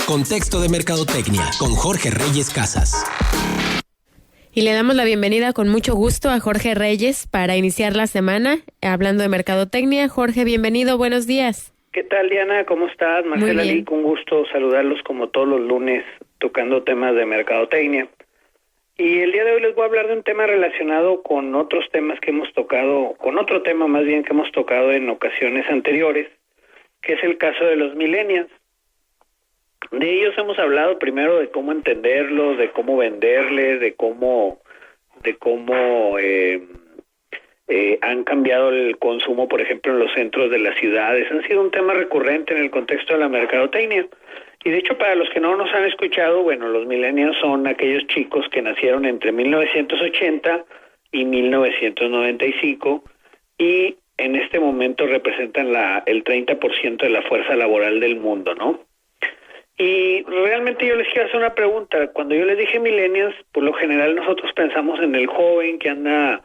Contexto de Mercadotecnia con Jorge Reyes Casas. Y le damos la bienvenida con mucho gusto a Jorge Reyes para iniciar la semana hablando de mercadotecnia. Jorge, bienvenido, buenos días. ¿Qué tal, Diana? ¿Cómo estás? Marcela Lee, con gusto saludarlos como todos los lunes tocando temas de mercadotecnia. Y el día de hoy les voy a hablar de un tema relacionado con otros temas que hemos tocado, con otro tema más bien que hemos tocado en ocasiones anteriores, que es el caso de los millennials. De ellos hemos hablado primero de cómo entenderlos, de cómo venderles, de cómo han cambiado el consumo, por ejemplo, en los centros de las ciudades. Han sido un tema recurrente en el contexto de la mercadotecnia. Y de hecho, para los que no nos han escuchado, bueno, los millennials son aquellos chicos que nacieron entre 1980 y 1995 y en este momento representan el 30% de la fuerza laboral del mundo, ¿no? Y realmente yo les quiero hacer una pregunta. Cuando yo les dije millennials, por lo general nosotros pensamos en el joven que anda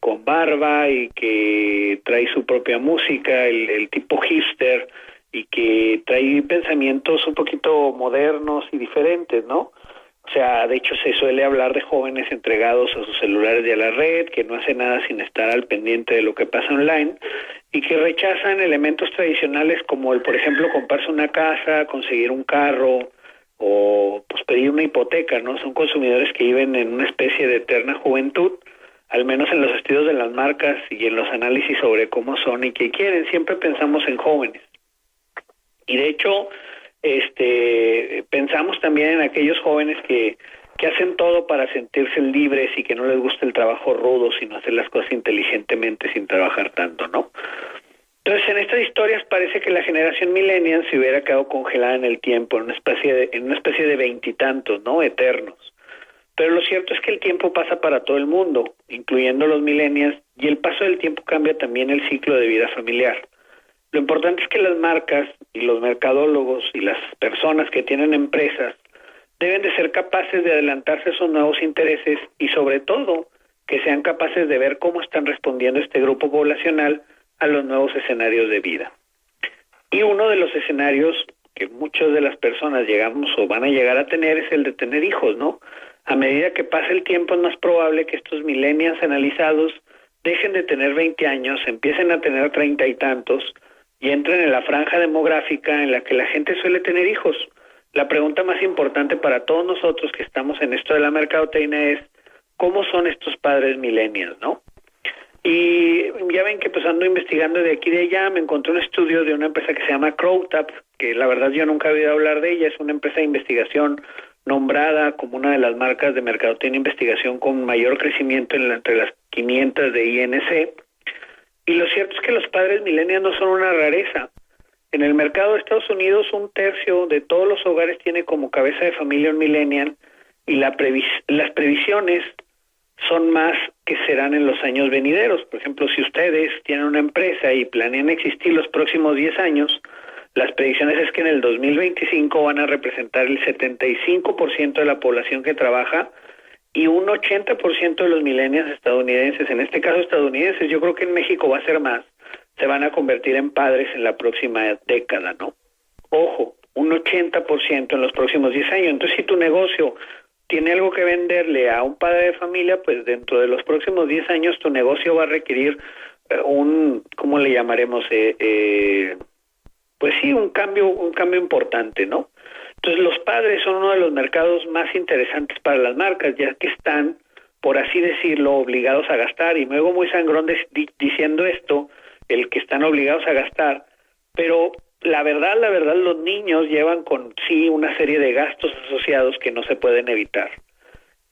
con barba y que trae su propia música, el tipo hipster, y que trae pensamientos un poquito modernos y diferentes, ¿no? O sea, de hecho se suele hablar de jóvenes entregados a sus celulares y a la red, que no hacen nada sin estar al pendiente de lo que pasa online, y que rechazan elementos tradicionales como por ejemplo, comprarse una casa, conseguir un carro, o pues pedir una hipoteca, ¿no? Son consumidores que viven en una especie de eterna juventud, al menos en los estilos de las marcas y en los análisis sobre cómo son y qué quieren. Siempre pensamos en jóvenes. Y de hecho, pensamos también en aquellos jóvenes que hacen todo para sentirse libres y que no les gusta el trabajo rudo, sino hacer las cosas inteligentemente sin trabajar tanto, ¿no? Entonces, en estas historias parece que la generación millennial se hubiera quedado congelada en el tiempo, en una especie de veintitantos, ¿no? Eternos. Pero lo cierto es que el tiempo pasa para todo el mundo, incluyendo los millennials, y el paso del tiempo cambia también el ciclo de vida familiar. Lo importante es que las marcas y los mercadólogos y las personas que tienen empresas deben de ser capaces de adelantarse a esos nuevos intereses y sobre todo que sean capaces de ver cómo están respondiendo este grupo poblacional a los nuevos escenarios de vida. Y uno de los escenarios que muchas de las personas llegamos o van a llegar a tener es el de tener hijos, ¿no? A medida que pasa el tiempo es más probable que estos millennials analizados dejen de tener 20 años, empiecen a tener 30 y tantos, y entren en la franja demográfica en la que la gente suele tener hijos. La pregunta más importante para todos nosotros que estamos en esto de la mercadotecnia es ¿cómo son estos padres millennials, no? Y ya ven que pues ando investigando de aquí y de allá, me encontré un estudio de una empresa que se llama CrowdTap, que la verdad yo nunca había oído hablar de ella. Es una empresa de investigación nombrada como una de las marcas de mercadotecnia e investigación con mayor crecimiento entre las 500 de INC. Y lo cierto es que los padres millennials no son una rareza. En el mercado de Estados Unidos, 1/3 de todos los hogares tiene como cabeza de familia un millennial, y las previsiones son más que serán en los años venideros. Por ejemplo, si ustedes tienen una empresa y planean existir los próximos 10 años, las predicciones es que en el 2025 van a representar el 75% de la población que trabaja y un 80% de los millennials estadounidenses. En este caso estadounidenses, yo creo que en México va a ser más, se van a convertir en padres en la próxima década, ¿no? Ojo, un 80% en los próximos 10 años. Entonces, si tu negocio tiene algo que venderle a un padre de familia, pues dentro de los próximos 10 años tu negocio va a requerir ¿cómo le llamaremos? Pues sí, un cambio importante, ¿no? Entonces los padres son uno de los mercados más interesantes para las marcas, ya que están, por así decirlo, obligados a gastar, y me oigo muy sangrón diciendo esto, el que están obligados a gastar, pero la verdad, los niños llevan con sí una serie de gastos asociados que no se pueden evitar.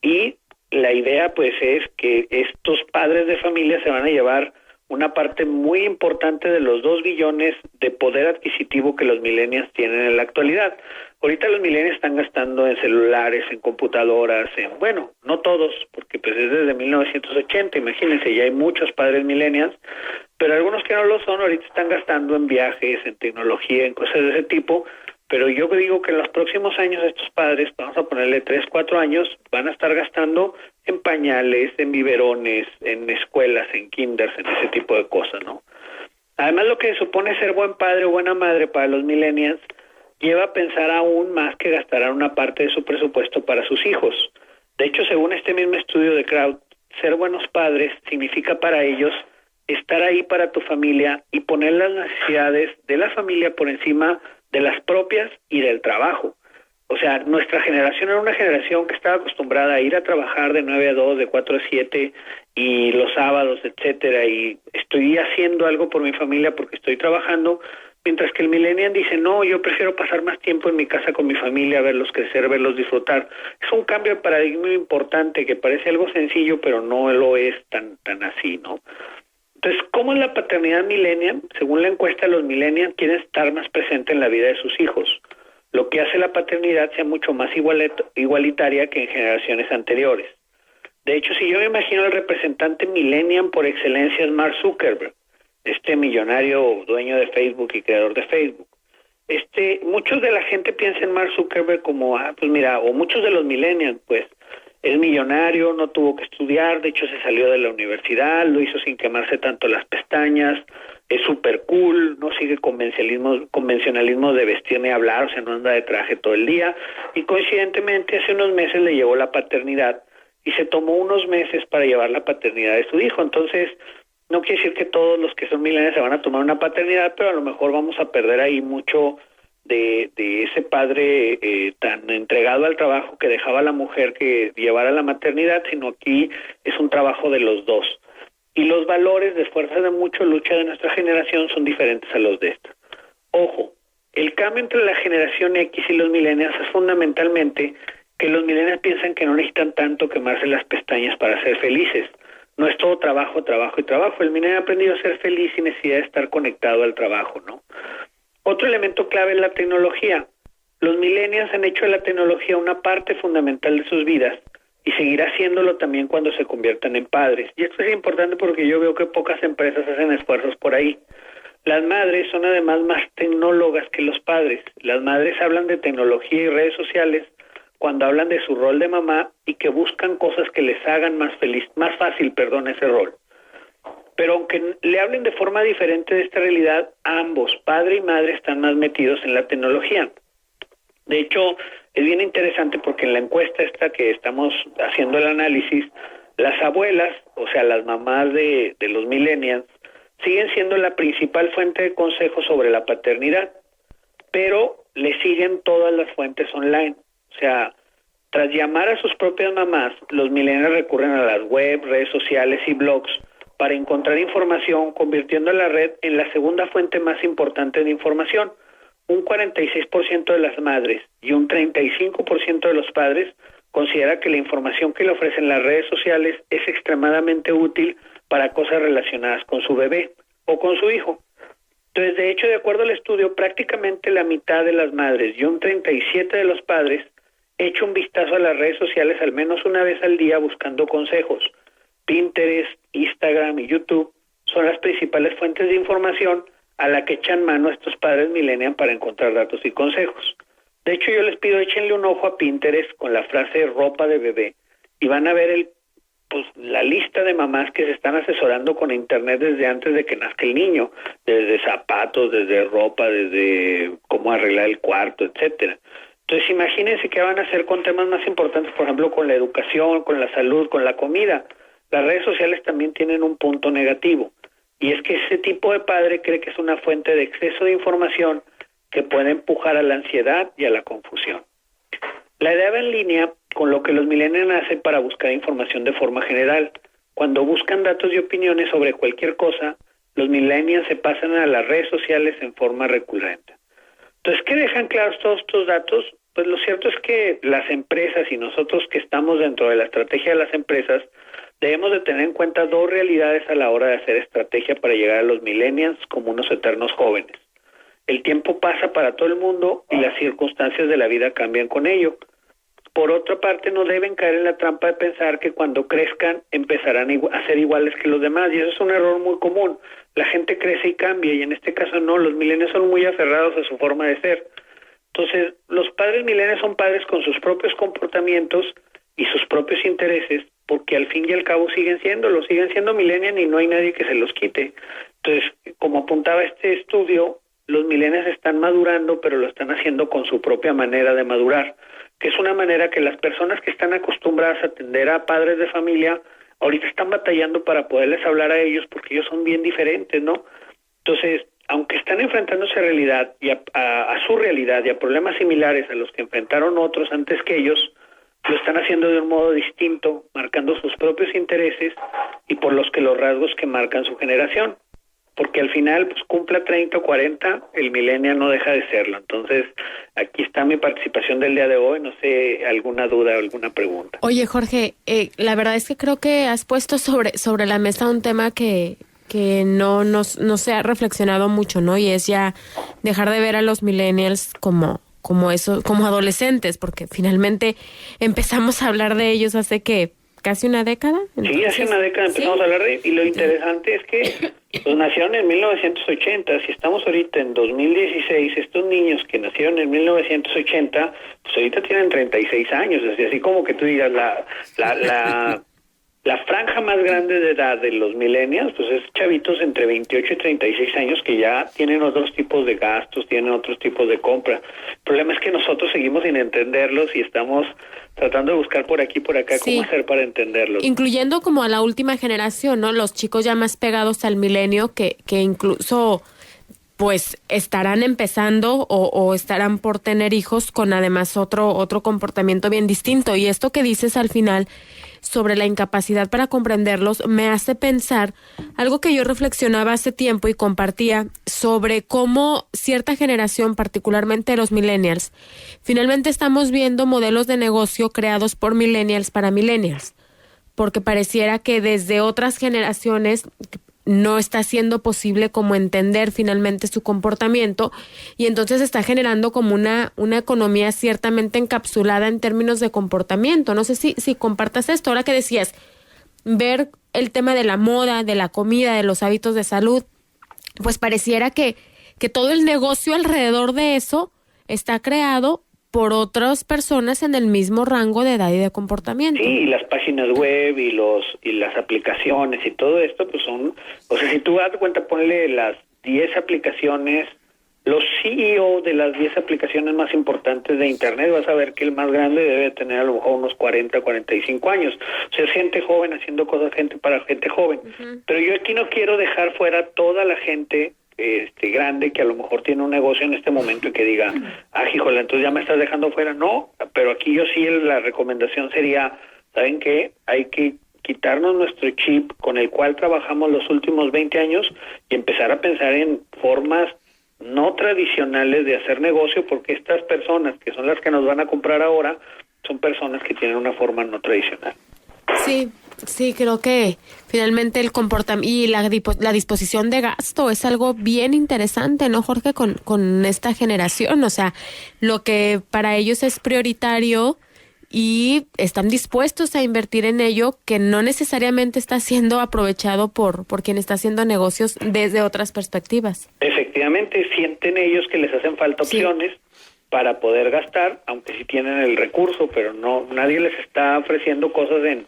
Y la idea pues es que estos padres de familia se van a llevar una parte muy importante de los 2 billones de poder adquisitivo que los millennials tienen en la actualidad. Ahorita los millennials están gastando en celulares, en computadoras, bueno, no todos, porque pues es desde 1980, imagínense, ya hay muchos padres millennials, pero algunos que no lo son ahorita están gastando en viajes, en tecnología, en cosas de ese tipo, pero yo digo que en los próximos años estos padres, vamos a ponerle 3, 4 años, van a estar gastando en pañales, en biberones, en escuelas, en kinders, en ese tipo de cosas, ¿no? Además, lo que supone ser buen padre o buena madre para los millennials lleva a pensar aún más que gastarán una parte de su presupuesto para sus hijos. De hecho, según este mismo estudio de Kraut, ser buenos padres significa para ellos estar ahí para tu familia y poner las necesidades de la familia por encima de las propias y del trabajo. O sea, nuestra generación era una generación que estaba acostumbrada a ir a trabajar de 9 a 2, de 4 a 7 y los sábados, etcétera, y estoy haciendo algo por mi familia porque estoy trabajando, mientras que el millennial dice, no, yo prefiero pasar más tiempo en mi casa con mi familia, verlos crecer, verlos disfrutar. Es un cambio de paradigma importante que parece algo sencillo, pero no lo es tan así, ¿no? Entonces, ¿cómo es la paternidad millennial? Según la encuesta, los millennials quieren estar más presentes en la vida de sus hijos, lo que hace la paternidad sea mucho más igualitaria que en generaciones anteriores. De hecho, si yo me imagino el representante millennial por excelencia es Mark Zuckerberg, este millonario dueño de Facebook y creador de Facebook. Muchos de la gente piensa en Mark Zuckerberg como, pues mira, o muchos de los millennials, pues, es millonario, no tuvo que estudiar, de hecho se salió de la universidad, lo hizo sin quemarse tanto las pestañas, es súper cool, no sigue convencionalismo de vestir ni hablar, o sea, no anda de traje todo el día, y coincidentemente hace unos meses le llegó la paternidad y se tomó unos meses para llevar la paternidad de su hijo. Entonces, no quiere decir que todos los que son millennials se van a tomar una paternidad, pero a lo mejor vamos a perder ahí mucho de ese padre tan entregado al trabajo que dejaba a la mujer que llevara la maternidad, sino aquí es un trabajo de los dos. Y los valores de fuerza de mucho lucha de nuestra generación son diferentes a los de esta. Ojo, el cambio entre la generación X y los millennials es fundamentalmente que los millennials piensan que no necesitan tanto quemarse las pestañas para ser felices. No es todo trabajo, trabajo y trabajo. El millennial ha aprendido a ser feliz sin necesidad de estar conectado al trabajo, ¿no? Otro elemento clave es la tecnología. Los millennials han hecho de la tecnología una parte fundamental de sus vidas y seguirá haciéndolo también cuando se conviertan en padres. Y esto es importante porque yo veo que pocas empresas hacen esfuerzos por ahí. Las madres son además más tecnólogas que los padres. Las madres hablan de tecnología y redes sociales cuando hablan de su rol de mamá y que buscan cosas que les hagan más fácil ese rol. Pero aunque le hablen de forma diferente de esta realidad, ambos, padre y madre, están más metidos en la tecnología. De hecho, es bien interesante porque en la encuesta esta que estamos haciendo el análisis, las abuelas, o sea, las mamás de los millennials, siguen siendo la principal fuente de consejos sobre la paternidad, pero le siguen todas las fuentes online. O sea, tras llamar a sus propias mamás, los millennials recurren a las web, redes sociales y blogs para encontrar información, convirtiendo la red en la segunda fuente más importante de información. Un 46% de las madres y un 35% de los padres considera que la información que le ofrecen las redes sociales es extremadamente útil para cosas relacionadas con su bebé o con su hijo. Entonces, de hecho, de acuerdo al estudio, prácticamente la mitad de las madres y un 37% de los padres echa un vistazo a las redes sociales al menos una vez al día buscando consejos. Pinterest, Instagram y YouTube son las principales fuentes de información a la que echan mano estos padres millennials para encontrar datos y consejos. De hecho, yo les pido, échenle un ojo a Pinterest con la frase ropa de bebé y van a ver la lista de mamás que se están asesorando con internet desde antes de que nazca el niño, desde zapatos, desde ropa, desde cómo arreglar el cuarto, etcétera. Entonces, imagínense qué van a hacer con temas más importantes, por ejemplo, con la educación, con la salud, con la comida. Las redes sociales también tienen un punto negativo, y es que ese tipo de padre cree que es una fuente de exceso de información que puede empujar a la ansiedad y a la confusión. La idea va en línea con lo que los millennials hacen para buscar información de forma general. Cuando buscan datos y opiniones sobre cualquier cosa, los millennials se pasan a las redes sociales en forma recurrente. Entonces, ¿qué dejan claros todos estos datos? Pues lo cierto es que las empresas y nosotros que estamos dentro de la estrategia de las empresas debemos de tener en cuenta dos realidades a la hora de hacer estrategia para llegar a los millennials como unos eternos jóvenes. El tiempo pasa para todo el mundo y las circunstancias de la vida cambian con ello. Por otra parte, no deben caer en la trampa de pensar que cuando crezcan empezarán a ser iguales que los demás, y eso es un error muy común. La gente crece y cambia, y en este caso no, los millennials son muy aferrados a su forma de ser. Entonces, los padres millennials son padres con sus propios comportamientos y sus propios intereses, porque al fin y al cabo siguen siendo millennials y no hay nadie que se los quite. Entonces, como apuntaba este estudio, los millennials están madurando, pero lo están haciendo con su propia manera de madurar, que es una manera que las personas que están acostumbradas a atender a padres de familia, ahorita están batallando para poderles hablar a ellos, porque ellos son bien diferentes, ¿no? Entonces, aunque están enfrentándose a realidad y a su realidad y a problemas similares a los que enfrentaron otros antes que ellos, lo están haciendo de un modo distinto, marcando sus propios intereses y por los rasgos que marcan su generación. Porque al final, pues cumpla 30 o 40, el millennial no deja de serlo. Entonces, aquí está mi participación del día de hoy. No sé, alguna duda o alguna pregunta. Oye, Jorge, la verdad es que creo que has puesto sobre la mesa un tema que no se ha reflexionado mucho, ¿no? Y es ya dejar de ver a los millennials como adolescentes, porque finalmente empezamos a hablar de ellos hace que casi una década. Entonces, sí, hace una década empezamos a hablar de ellos, y lo interesante es que pues nacieron en 1980, si estamos ahorita en 2016, estos niños que nacieron en 1980, pues ahorita tienen 36 años, así como que tú digas, la franja más grande de edad de los millennials, pues es chavitos entre 28 y 36 años que ya tienen otros tipos de gastos, tienen otros tipos de compra. El problema es que nosotros seguimos sin entenderlos y estamos tratando de buscar por aquí y por acá cómo hacer para entenderlos. Incluyendo como a la última generación, ¿no? Los chicos ya más pegados al milenio que incluso pues estarán empezando o estarán por tener hijos con además otro comportamiento bien distinto. Y esto que dices al final sobre la incapacidad para comprenderlos me hace pensar algo que yo reflexionaba hace tiempo y compartía sobre cómo cierta generación, particularmente los millennials, finalmente estamos viendo modelos de negocio creados por millennials para millennials, porque pareciera que desde otras generaciones no está siendo posible como entender finalmente su comportamiento y entonces está generando como una economía ciertamente encapsulada en términos de comportamiento. No sé si compartas esto. Ahora que decías, ver el tema de la moda, de la comida, de los hábitos de salud, pues pareciera que todo el negocio alrededor de eso está creado por otras personas en el mismo rango de edad y de comportamiento. Sí, y las páginas web y las aplicaciones y todo esto, pues son, o sea, si tú das cuenta, ponle las 10 aplicaciones, los CEO de las 10 aplicaciones más importantes de Internet, vas a ver que el más grande debe tener a lo mejor unos 40, 45 años. O sea, es gente joven haciendo cosas, gente para gente joven. Uh-huh. Pero yo aquí no quiero dejar fuera toda la gente grande que a lo mejor tiene un negocio en este momento y que diga, híjole, entonces ya me estás dejando fuera. No, pero aquí yo sí la recomendación sería, ¿saben qué? Hay que quitarnos nuestro chip con el cual trabajamos los últimos 20 años y empezar a pensar en formas no tradicionales de hacer negocio, porque estas personas que son las que nos van a comprar ahora son personas que tienen una forma no tradicional. Sí, creo que finalmente el comportamiento y la disposición de gasto es algo bien interesante, ¿no, Jorge? Con esta generación, o sea, lo que para ellos es prioritario y están dispuestos a invertir en ello, que no necesariamente está siendo aprovechado por quien está haciendo negocios desde otras perspectivas. Efectivamente, sienten ellos que les hacen falta opciones para poder gastar, aunque sí tienen el recurso, pero no, nadie les está ofreciendo cosas en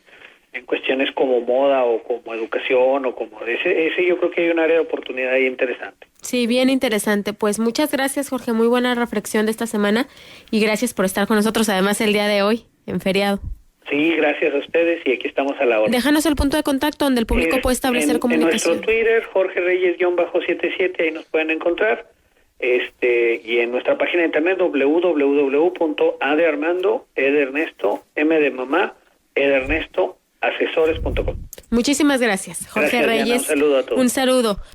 cuestiones como moda o como educación o como ese yo creo que hay un área de oportunidad ahí interesante. Sí, bien interesante. Pues muchas gracias, Jorge, muy buena reflexión de esta semana y gracias por estar con nosotros además el día de hoy en feriado. Sí, gracias a ustedes y aquí estamos a la hora. Déjanos el punto de contacto donde el público puede establecer comunicación. En nuestro Twitter, Jorge Reyes-77, ahí nos pueden encontrar. Y en nuestra página de internet www.adearmando, Edernesto, M de mamá, Edernesto, asesores.com. Muchísimas gracias, Jorge Reyes. Diana, un saludo a todos. Un saludo.